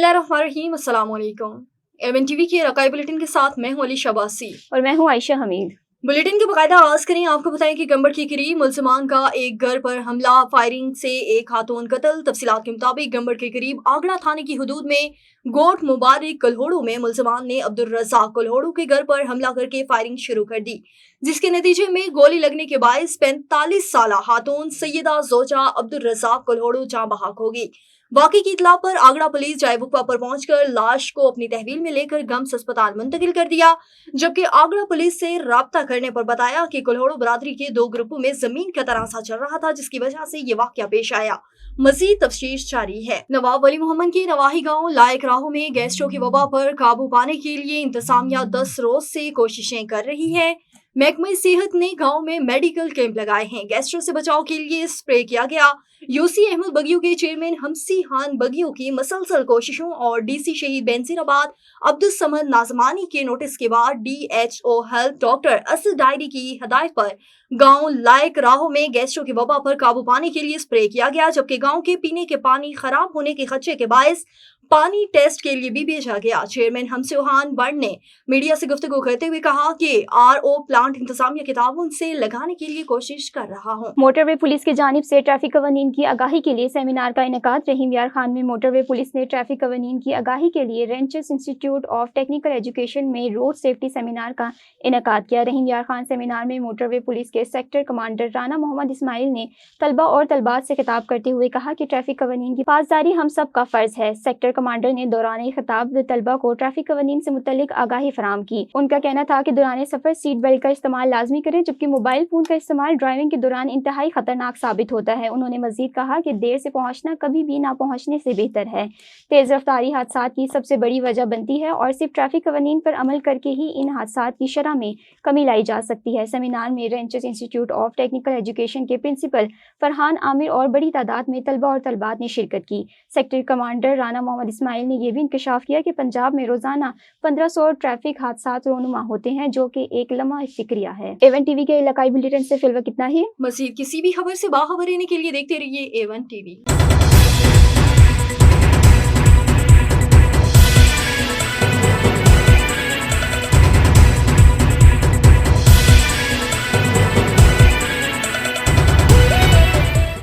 बिस्मिल्लाहिर्रहमानिर्रहीम, अस्सलाम वालेकुम। एवन टीवी के रकाई बुलेटिन के साथ मैं हूं अली शबासी और मैं हूं आयशा हमीद। बुलेटिन के बाकायदा आगाज करें। आपको बताएं कि गंबड़ के करीब मुलजमान का एक घर पर हमला, फायरिंग से एक खातून कत्ल। तफसीलात के मुताबिक गंबड़ के करीब आगड़ा थाने की हदूद में गोट मुबारक कल्होड़ू में मुलजमान ने अब्दुल रज़ाक कल्होड़ू के घर पर हमला करके फायरिंग शुरू कर दी, जिसके नतीजे में गोली लगने के बायस 45 साला खातून सैयदा जोजा अब्दुल रज़ाक कल्होड़ू जाँ बहक हो गई। वाक़ई की इत्तला पर आगड़ा पुलिस जायबुकवा पर पहुंचकर लाश को अपनी तहवील में लेकर गम्स अस्पताल मुंतकिल कर दिया, जबकि आगड़ा पुलिस से राब्ता करने पर बताया कि कल्होड़ू बरादरी के दो ग्रुपों में जमीन का तनाजा चल रहा था, जिसकी वजह से ये वाकया पेश आया। मजीद तफ्तीश जारी है। नवाब वली मोहम्मद के नवाही गांव लायक राहों में गैस्ट्रो की वबा पर काबू पाने के लिए इंतजामिया 10 रोज से कोशिशें कर रही है। महकमा सेहत ने गांव में मेडिकल कैंप लगाए हैं। गैस्ट्रो से बचाव के लिए स्प्रे किया गया। यूसी अहमद बगियों के चेयरमैन हमसी खान बगियों की मसलसल कोशिशों और डीसी शहीद बेनजीराबाद अब्दुल समद नाजमानी के नोटिस के बाद DHO health doctor Asad diary की हदायत पर गांव लायक राहों में गैस्ट्रो की वबा पर काबू पाने के लिए स्प्रे किया गया, जबकि गांव के पीने के पानी खराब होने के खदशे के बायस पानी टेस्ट के लिए भी भेजा गया। चेयरमैन हमसी खान बंड ने मीडिया से गुफ्तगू करते हुए कहा कि RO प्लांट इंतजामिया के ताउन से लगाने के लिए कोशिश कर रहा हूँ। मोटरवे पुलिस की जानिब से ट्रैफिक कवानीन की आगाही के लिए सेमिनार का इनेकाद। रहीम यार खान में मोटरवे पुलिस ने ट्रैफिक कवानीन की आगाही के लिए ranchers institute of technical education में रोड सेफ्टी सेमिनार का इनेकाद किया। रहीम यार खान सेमिनार में मोटरवे पुलिस के सेक्टर कमांडर राना मोहम्मद इस्माइल ने तलबा और तलबात से खिताब करते हुए कहा कि ट्रैफिक कवानीन की पासदारी हम सब का फर्ज है। सेक्टर कमांडर ने दौरान खिताब तलबा को ट्रैफिक कवानीन से मुतल्लिक आगाही फराम की। उनका कहना था कि दौरान सफर सीट बेल्ट का इस्तेमाल लाजमी करें, जबकि मोबाइल फोन का इस्तेमाल ड्राइविंग के दौरान इंतहाई खतरनाक साबित होता है। उन्होंने मजीद कहा कि देर से पहुंचना कभी भी ना पहुंचने से बेहतर है। तेज रफ्तारी हादसा की सबसे बड़ी वजह बनती है और सिर्फ ट्रैफिक कवानीन पर अमल करके ही इन हादसा की शरह में कमी लाई जा सकती है। सेमिनार में ranchers institute of technical education के प्रिंसिपल फरहान आमिर और बड़ी तादाद में तलबा और तलबात ने शिरकत की। सेक्टर कमांडर राना मोहम्मद इस्माइल ने यह भी इंकशाफ किया कि पंजाब में रोजाना 1500 ट्रैफिक हादसा रोनुमा होते हैं, जो कि एक लम्हा फिक्रिया है। एवन टीवी के इलाकाई बुलेटिन से फिलहाल इतना ही। मजीद किसी भी खबर से बाखबर रहने के लिए देखते रहिए एवन टीवी।